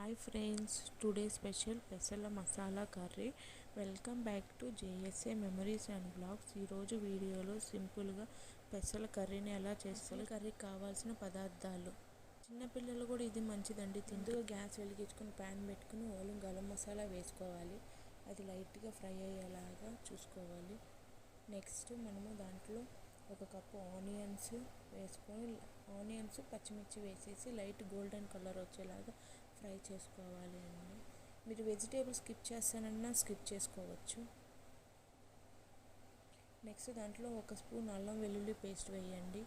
Hi friends, today special పెసల masala curry. Welcome back to JSA memories and blogs. ఈరోజు వీడియోలో సింపుల్గా పెసల కర్రీని ఎలా చేస్తారు. కర్రీకి కావాల్సిన పదార్థాలు. చిన్నపిల్లలు కూడా ఇది మంచిదండి. ముందుగా గ్యాస్ వెలిగించుకొని ప్యాన్ పెట్టుకుని గరం మసాలా వేసుకోవాలి. అది లైట్గా ఫ్రై అయ్యేలాగా చూసుకోవాలి. నెక్స్ట్ మనము దాంట్లో ఒక కప్పు ఆనియన్స్ వేసుకొని పచ్చిమిర్చి వేసేసి లైట్ గోల్డెన్ కలర్ వచ్చేలాగా ఫ్రై చేసుకోవాలి అండి. మీరు వెజిటేబుల్స్ స్కిప్ చేస్తానన్నా స్కిప్ చేసుకోవచ్చు. నెక్స్ట్ దాంట్లో ఒక స్పూన్ అల్లం వెల్లుల్లి పేస్ట్ వేయండి.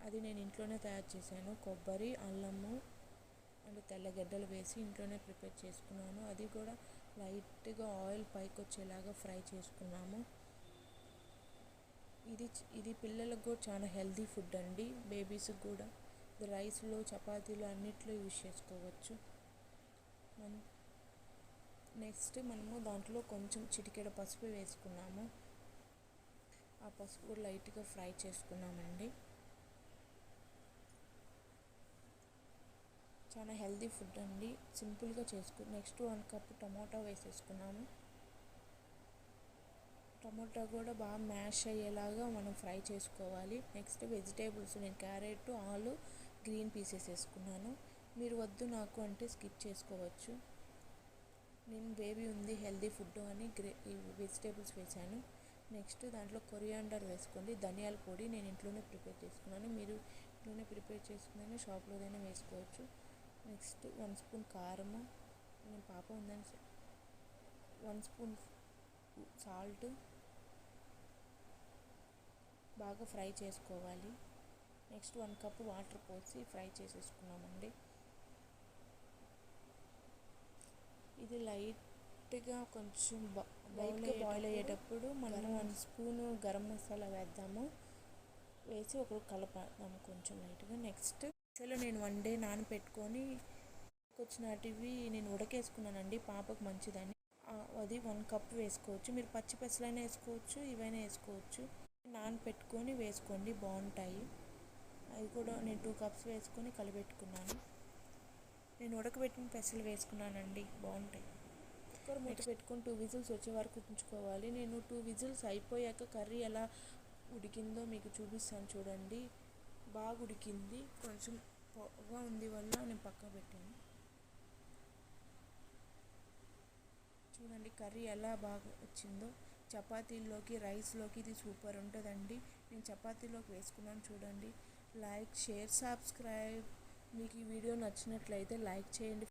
అది నేను ఇంట్లోనే తయారు చేశాను. కొబ్బరి, అల్లము అండ్ తెల్లగడ్డలు వేసి ఇంట్లోనే ప్రిపేర్ చేసుకున్నాను. అది కూడా లైట్గా ఆయిల్ పైకి వచ్చేలాగా ఫ్రై చేసుకున్నాము. ఇది పిల్లలకు కూడా చాలా హెల్తీ ఫుడ్ అండి. బేబీస్కి కూడా రైస్లో, చపాతీలు అన్నిట్లో యూజ్ చేసుకోవచ్చు. నెక్స్ట్ మనము దాంట్లో కొంచెం చిటికెడ పసుపు వేసుకున్నాము. ఆ పసుపు కూడా లైట్గా ఫ్రై చేసుకున్నామండి. చాలా హెల్తీ ఫుడ్ అండి, సింపుల్గా నెక్స్ట్ 1 కప్ టమోటా వేసేసుకున్నాము. టమోటా కూడా బాగా మ్యాష్ అయ్యేలాగా మనం ఫ్రై చేసుకోవాలి. నెక్స్ట్ వెజిటేబుల్స్ నేను క్యారెట్, ఆలు, గ్రీన్ పీసెస్ వేసుకున్నాను. మీరు వద్దు నాకు అంటే స్కిప్ చేసుకోవచ్చు. నేను బేబీ ఉంది హెల్తీ ఫుడ్ అని ఈ వెజిటేబుల్స్ వేసాను. నెక్స్ట్ దాంట్లో కొరియాండర్ వేసుకోండి. ధనియాల పొడి నేను ఇంట్లోనే ప్రిపేర్ చేసుకున్నాను. మీరు ఇంట్లోనే ప్రిపేర్ చేసుకుని షాప్లోదైనా వేసుకోవచ్చు. నెక్స్ట్ 1 స్పూన్ కారము, నేను పాప ఉందని 1 స్పూన్ సాల్ట్ బాగా ఫ్రై చేసుకోవాలి. నెక్స్ట్ 1 కప్ వాటర్ పోసి ఫ్రై చేసేసుకున్నామండి. ఇది లైట్గా కొంచెం బాయిల్ అయ్యేటప్పుడు మనం 1 స్పూను గరం మసాలా వేద్దాము. వేసి ఒక కలపాము కొంచెం లైట్గా. నెక్స్ట్ అసలు నేను 1 డే నానపెట్టుకొని వచ్చినటివి నేను ఉడకేసుకున్నానండి పాపకు మంచిదని. అది 1 కప్ వేసుకోవచ్చు. మీరు పచ్చి పెసలైనా వేసుకోవచ్చు, ఇవైనా వేసుకోవచ్చు. నానపెట్టుకొని వేసుకోండి, బాగుంటాయి. అవి కూడా నేను 2 కప్స్ వేసుకొని కలిపెట్టుకున్నాను. నేను ఉడకబెట్టిన పెసలు వేసుకున్నానండి, బాగుంటాయి. కుక్కర్ మూత పెట్టుకొని 2 విజిల్స్ వచ్చే వరకు ఉంచుకోవాలి. నేను 2 విజిల్స్ అయిపోయాక కర్రీ ఎలా ఉడికిందో మీకు చూపిస్తాను చూడండి. బాగా ఉడికింది, కొంచెం పొగగా ఉంది వల్ల నేను పక్కన పెట్టాను. చూడండి కర్రీ ఎలా బాగా వచ్చిందో. చపాతీల్లోకి, రైస్లోకి ఇది సూపర్ ఉంటుందండి. నేను చపాతీలోకి వేసుకున్నాను చూడండి. Like, share, subscribe. మీకు ఈ వీడియో నచ్చినట్లయితే లైక్ చేయండి.